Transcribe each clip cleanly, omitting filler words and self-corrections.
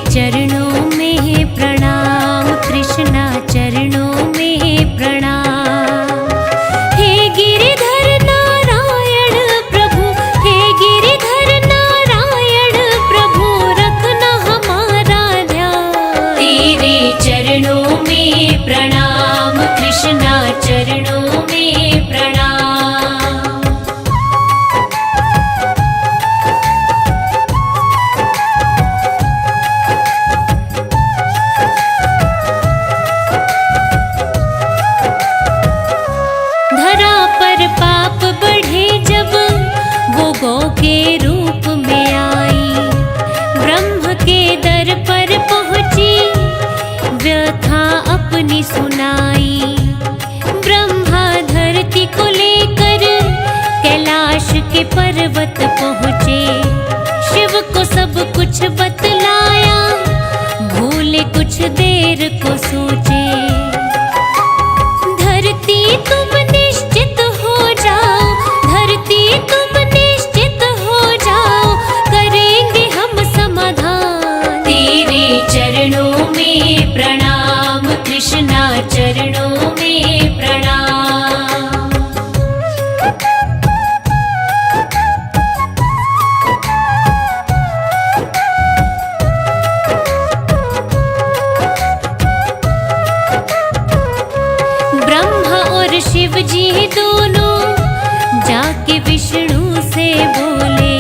चरणों में प्रणाम कृष्णा, चरणों में प्रणाम। हे गिरिधर नारायण प्रभु, हे गिरिधर नारायण प्रभु, रखना हमारा ध्यान। तेरे चरणों में प्रणाम कृष्णा, चरणों में प्रणाम। पाप बढ़े जब वो गौ के रूप में आई, ब्रह्म के दर पर पहुंची व्यथा अपनी सुनाई। ब्रह्मा धरती को लेकर कैलाश के पर्वत पहुंचे, शिव को सब कुछ बतलाया, भूले कुछ देर को सोचे। धरती तुम निश्चित हो जाओ, धरती तुम निश्चित हो जाओ, करेंगे हम समाधान। तेरे चरणों में प्रणाम कृष्णा, चरणों में प्रणाम। ब्रह्मा और शिव जी दोनों जाके विष्णु से बोले,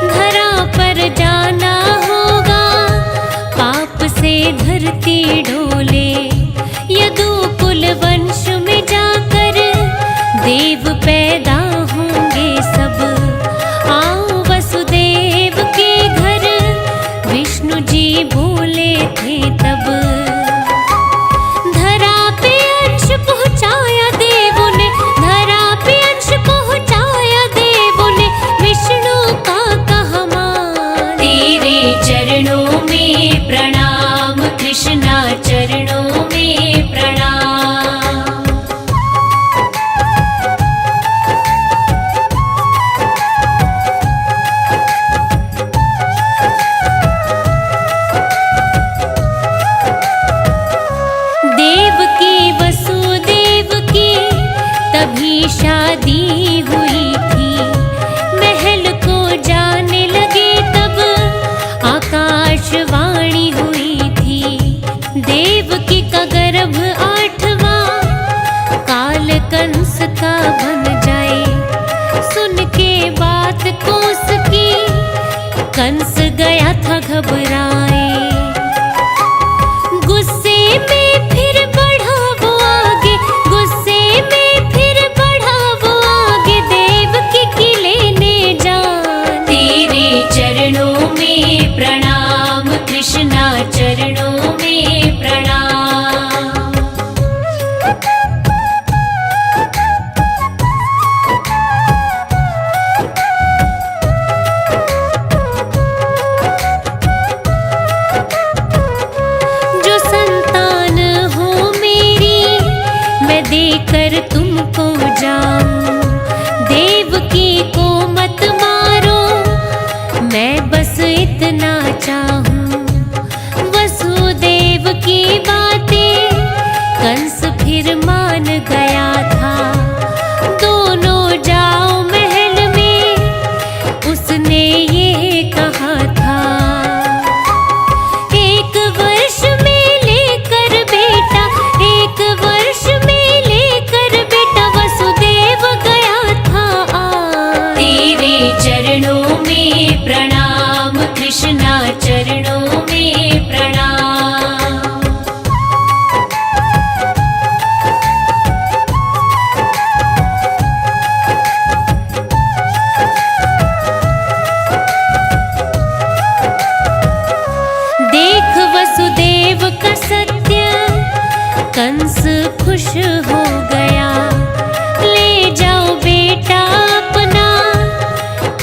धरा पर जाना होगा, पाप से धरती डोले। यदुकुल वंश में जाकर देव पैदा होंगे सब, आओ वसुदेव के घर, विष्णु जी बोले थे तब। धरा पे अंश पहुँचाया देवों ने, धरा पे अंश पहुँचाया देवों ने, विष्णु का कहा मान। तेरे चरणों में प्रणाम कृष्णा, चरणों में प्रणाम। देवकी वसुदेव की तभी शादी हुई थी, महल को जाने लगे तब आकाशवाणी हुई थी। देवकी का गर्भ 8वां काल कंस का बन जाए, सुन के बात को उसकी कंस गया था घबराए। गुस्से में फिर बढ़ा वो आगे, गुस्से में फिर बढ़ा वो आगे, देवकी की लेने जान। तेरे चरणों में प्रणाम कृष्णा, चरणों में प्रणाम। जो संतान हो मेरी मैं देकर तुमको जाऊं, देवकी को मत मारो, मैं बस इतना चाहूं। वसुदेव की बातें कंस फिर मान गया था, दोनों जाओ महल में, उसने ये कहा था। 1 वर्ष में लेकर बेटा, 1 वर्ष में लेकर बेटा, वसुदेव गया था आ। तेरे चरणों में प्रणाम कृष्णा, चरणों में प्रणाम। देख वसुदेव का सत्य कंस खुश हो गया, ले जाओ बेटा अपना,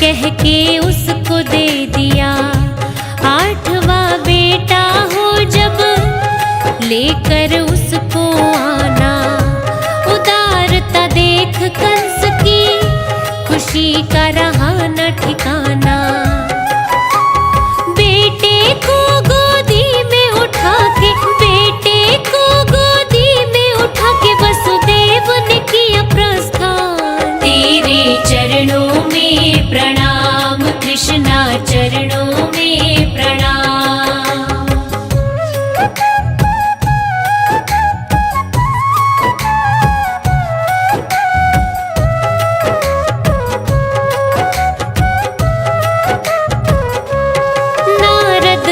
कह के उसको दे दिया। 8वां बेटा हो जब लेकर उसको आना। उदारता देख कंस की, खुशी का रहा न ठिकाना। बेटे को गोदी में उठा के, बेटे को गोदी में उठा के वसुदेव ने किया प्रस्थान। तेरे चरणों में प्रणाम कृष्णा, चरणों में प्रणाम।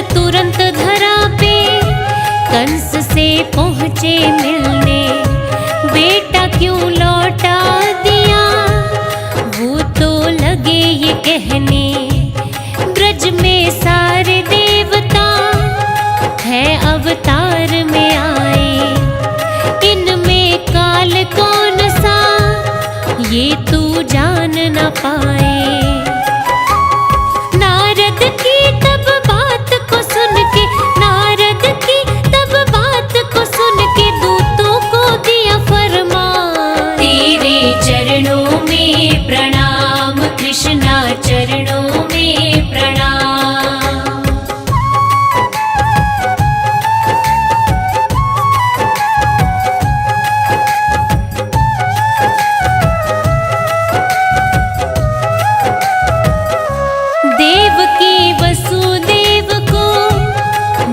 तुरंत धरा पे कंस से पहुँचे मिलने। बेटा क्यों लौटा दिया, वो तो लगे ये कहने। ब्रज में सारे देवता है अवतार में आए। इनमें काल कौन सा, ये तू जान न पाए। नारद की तब बात को सुन के, नारद की तब बात को सुन के दूतों को दिया फरमान। तेरे चरणों में प्रणाम कृष्णा, चरणों में प्रणाम। देवकी वसुदेव को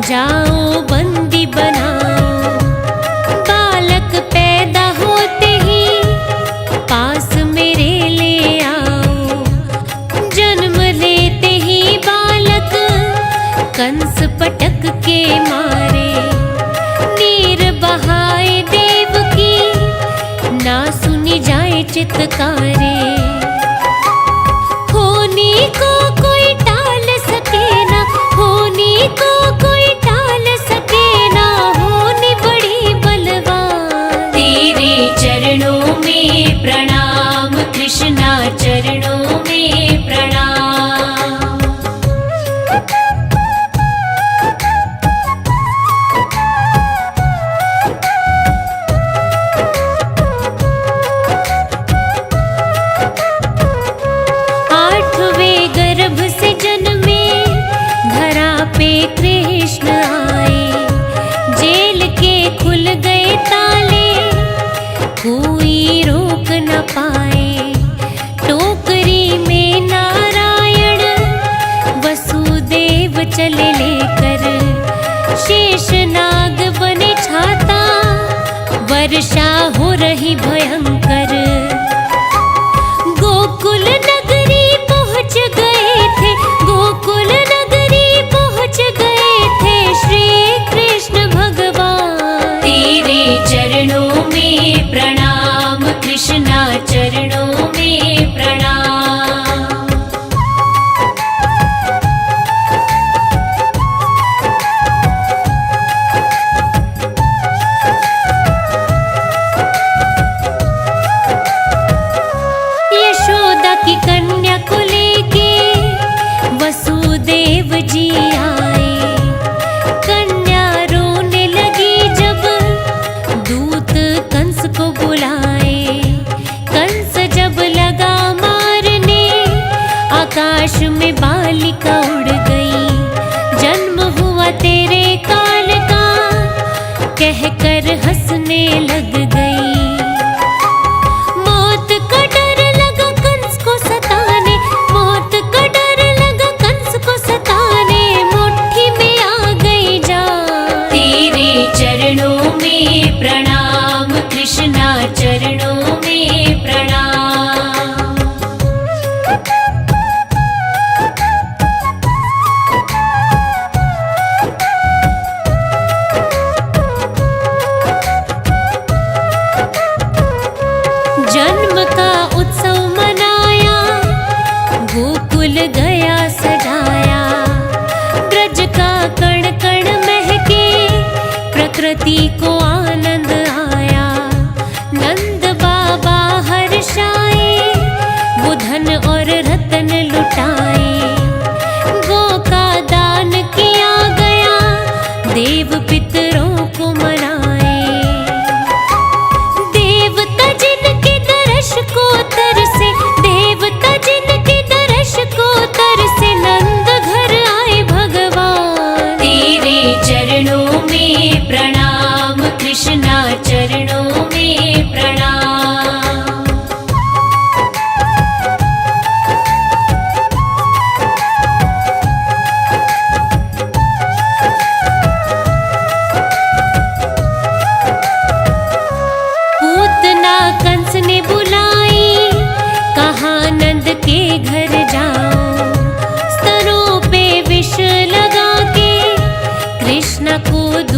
जाओ बंदी बनाओ। बालक पैदा होते ही पास मेरे ले आओ। जन्म लेते ही बालक कंस पटक के मारे। नीर बहाए देवकी, ना सुनी जाए चित्कारे। होनी को कोई टाल सके ना, होनी को कोई टाल सके ना, होनी बड़ी बलवान। तेरे चरणों में प्रणाम कृष्णा, चरणों में प्रणाम। आठवें गर्भ से जन्मे, धरा पे कृष्ण आए। जेल के खुल गए ताले, कोई रोक न पाए। टोकरी में नारायण वसुदेव चले लेकर। शेषनाग बने छाता, वर्षा हो रही भयंकर। गोकुल नगरी पहुँच गए थे, गोकुल नगरी पहुँच गए थे श्री कृष्ण भगवान। तेरे चरणों में प्रणाम कृष्णा, चरणों में प्रणाम। यशोदा की कन्या को लेके वसुदेव जी आए। कन्या रोने लगी जब दूत कंस को बुलाए। कंस जब लगा मारने, आकाश में बालिका उड़ गई। जन्म हुआ तेरे काल का, कहकर हंसने लग गई। मौत का डर लगा कंस को सताने, मौत का डर लगा कंस को सताने। मुट्ठी में आ गई जान। तेरे चरणों में प्रणाम कृष्णा, चरणों में प्रणाम। जन्म का उत्सव मनाया, गोकुल गया सजाया। ब्रज का कण कण महके, प्रकृति को आनंद आया। नंद बाबा हर्षाए, वो धन और रतन लुटाए। गो का दान किया गया, देव पितरों को मनाया।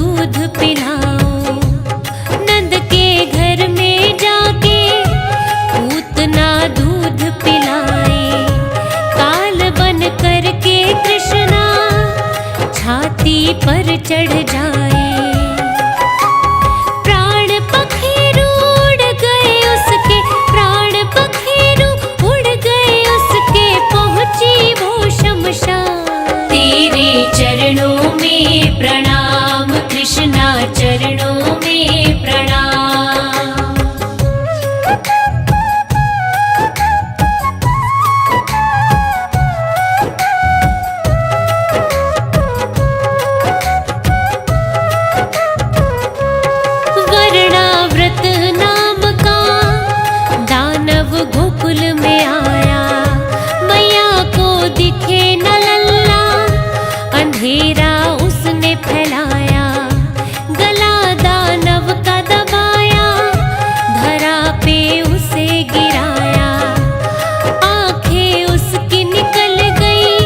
दूध पिलाओ। नंद के घर में जाके पूतना दूध पिलाए। काल बन करके कृष्णा छाती पर चढ़ जाए। प्राण पखेरु उड़ गए उसके, प्राण पखेरु उड़ गए उसके, पहुंची वो शमशान। तेरे चरणों में प्रणाम कृष्णा, चरणों में प्रणाम। वर्णाव्रत नाम का दानव गोकुल में आया। मैया को दिखे न लल्ला, अंधेरा उसने फैलाया। गला दानव का दबाया, धरा पे उसे गिराया। आंखें उसकी निकल गई,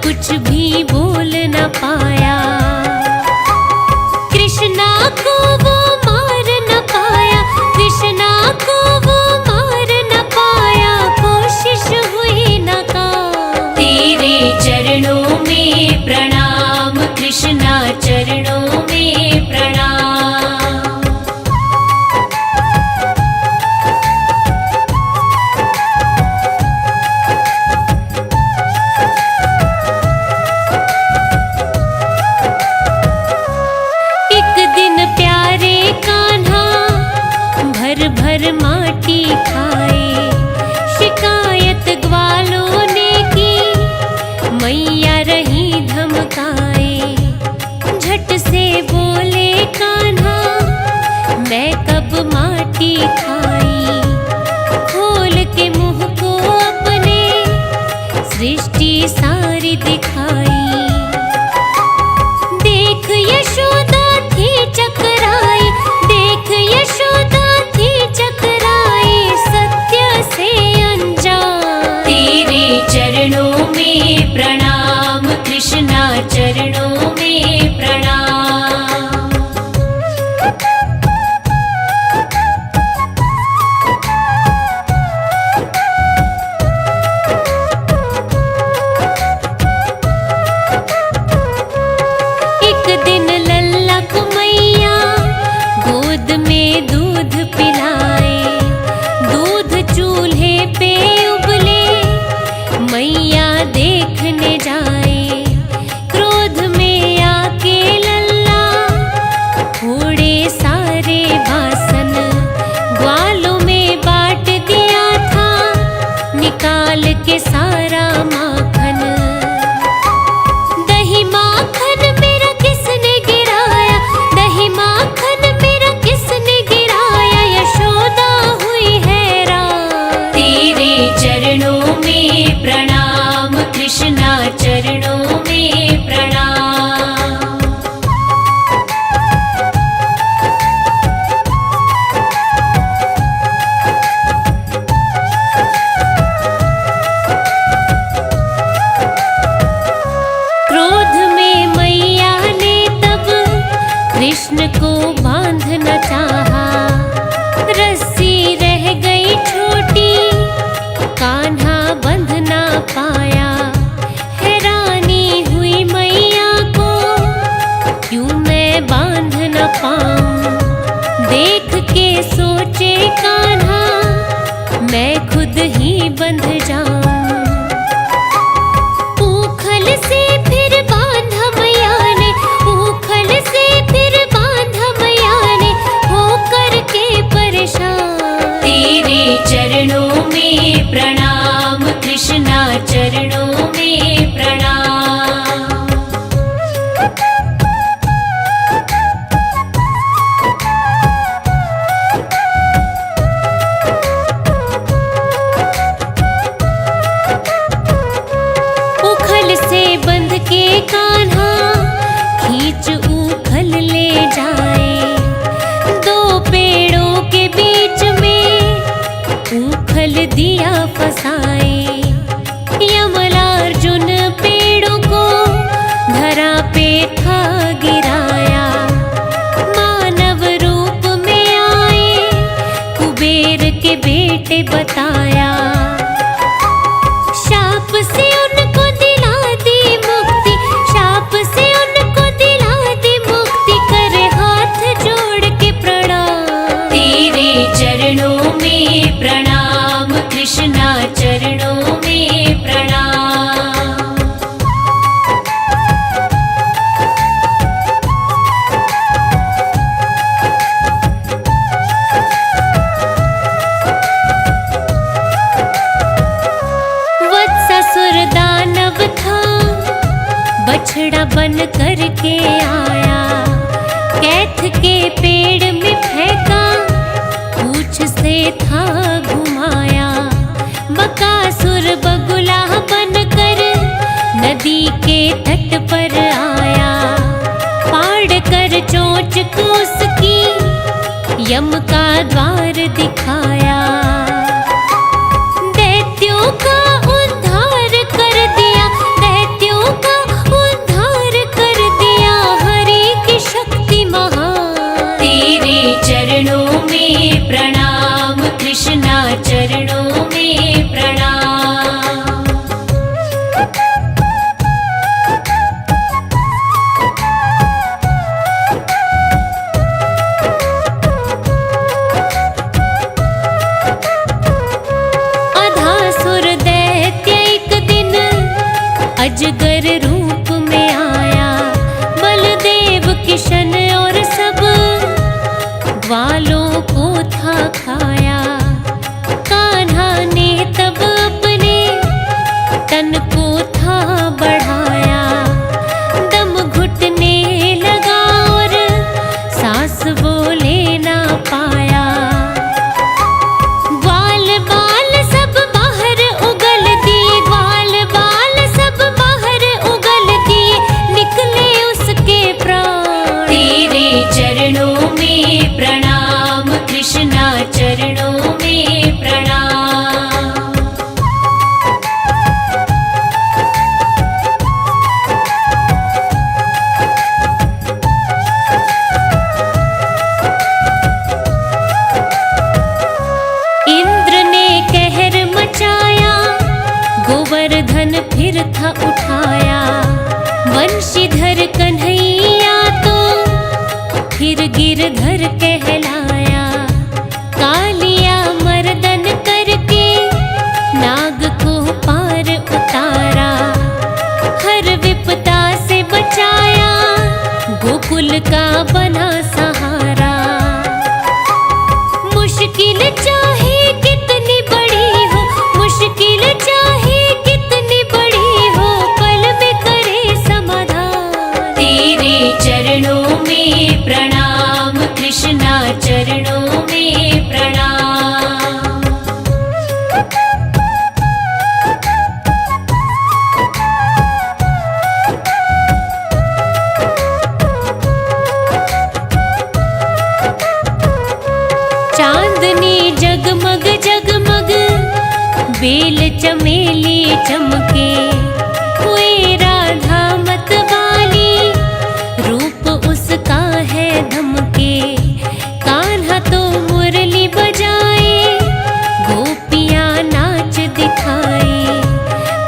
कुछ भी बोल न पाया। कृष्णा को वो मार न पाया, कृष्णा को वो मार न पाया, कोशिश हुई नाकाम। तेरे चरणों में प्रणाम कृष्णा, चरणों में प्रणाम। एक दिन प्यारे कान्हा भर भर माटी खाए। शिकायत ग्वालों ने की, मैया रही धमकाए। झट से बोले कान्हा, मैं कब माटी खाई। खोल के मुंह को अपने सृष्टि सारी दिखाई। देख यशोदा थी चकराई, देख यशोदा थी चकराई, सत्य से अनजान। तेरे चरणों में प्रणाम कृष्णा, चरणों में प्रणाम। एक दिन लल्ला को मैया गोद में दूध पिलाए। दूध चूल्हे पे उबले, मैया देखने जाए। क्रोध में आके लल्ला फोड़े सारे बासन। ग्वालों में बांट दिया था, निकाल के सारा माखन। दही माखन मेरा किसने गिराया, दही माखन मेरा किसने गिराया, यशोदा हुई हैरान। तेरे चरणों में प्रणाम कृष्णा, चरणों में प्रणाम। क्रोध में मैया ने तब कृष्ण को बांधना चाहा। रस्सी रह गई छोटी, कान्हा बंध ना पाया। हैरानी हुई मैया को, क्यों मैं बांध न पाऊं। देख के सोचे कान्हा, मैं खुद ही बंध जाऊं। ऊखल से फिर बांधा मैया ने, ऊखल से फिर बांधा मैया ने, होकर के परेशान। तेरे चरणों में प्रणाम कृष्णा, चरणों में प्रणाम। दिया फसाए। यमलार्जुन पेड़ों को धरा पे था गिराया। चोंच को उसकी यम का द्वार दिखाया। दैत्यों का उद्धार कर दिया, दैत्यों का उद्धार कर दिया, हरि की शक्ति महान। तेरे चरणों में प्रणाम कृष्णा, चरणों में प्रणाम। अजगर रूप में आया, बलदेव किशन और सब ग्वालों को था खाया। कान्हा ने तब अपने तन को था बढ़ाया, दम घुटने लगा और सांस वो ले ना पाया। ग्वाल बाल सब बाहर उगल दिए, ग्वाल बाल सब बाहर उगल दिए, निकले उसके प्राण। तेरे चरणों में प्रणाम कृष्णा, चरणों में प्रणाम। इंद्र ने कहर मचाया, गोवर्धन फिर था उठाया। वंशीधर कन्हैया तो फिर गिरधर कहलाया। कालिया मर्दन करके नाग को पार उतारा, हर विपदा से बचाया, गोकुल का बना सहारा। मुश्किल चाहे कितनी बड़ी हो, मुश्किल चाहे कितनी बड़ी हो, पल में करे समाधान। तेरे चरणों में प्रणाम कृष्णा, चरणों में प्रणाम। चांदनी जगमग जगमग बेल चमेली चमके, हुई राधा मतवाली, रूप उसका है धमके। कान्हा तो मुरली बजाए, गोपियां नाच दिखाए,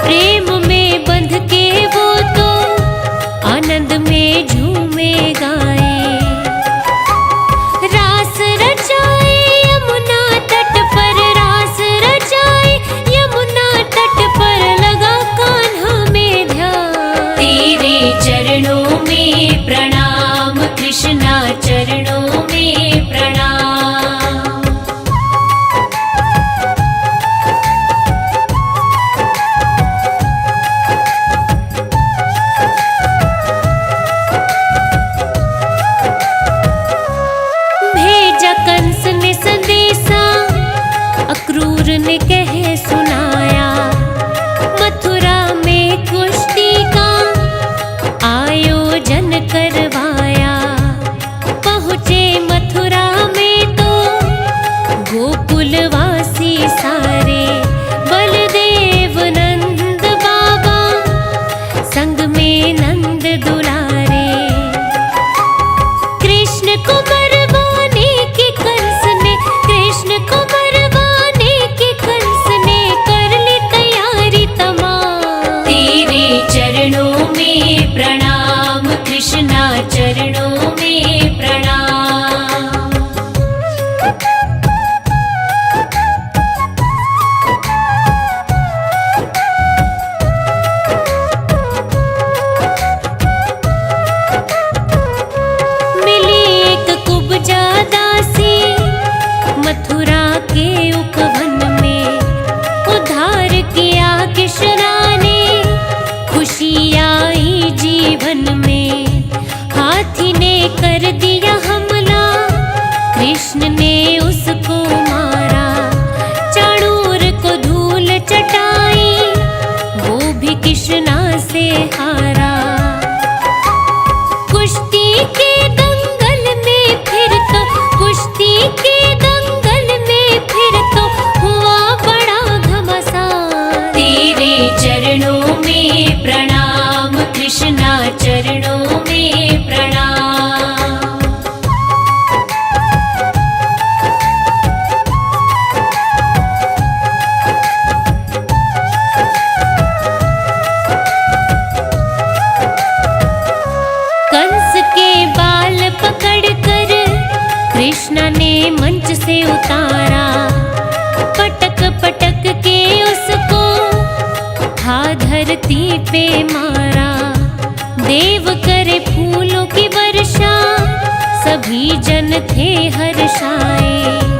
प्रेम में बंध के वो तो आनंद में झूमे गाए। रास रचाए यमुना तट पर, रास रचाए यमुना तट पर, लगा कान्हा में ध्यान। तेरे चरणों में प्रणाम कृष्णा, चरणों में प्रणाम। भेजा कंस ने संदेशा, अक्रूर ने कहे सुनाया। मथुरा में कुश्ती का आयोजन करवाया। पहुँचे मथुरा में तो गोकुलवासी सारे, बलदेव नंद बाबा संग में नंद दुलारे। कृष्ण को मरवाने की कंस ने, कृष्ण को मरवाने की कंस ने कर ली तैयारी तमाम। तेरे चरणों में प्रणाम कृष्णा, चरणों में प्रणाम। मिली एक कुब्जा दासी, मथुरा के उपवन में, उद्धार किया कृष्णा ने, खुशी आई जीवन में। हाथी ने कर दिया हमला, कृष्ण ने उसको मारा। चाणूर को धूल चटाई, वो भी कृष्णा से हारा। कुश्ती के दंगल पे मारा। देव करे फूलों की वर्षा, सभी जन थे हर्षाए।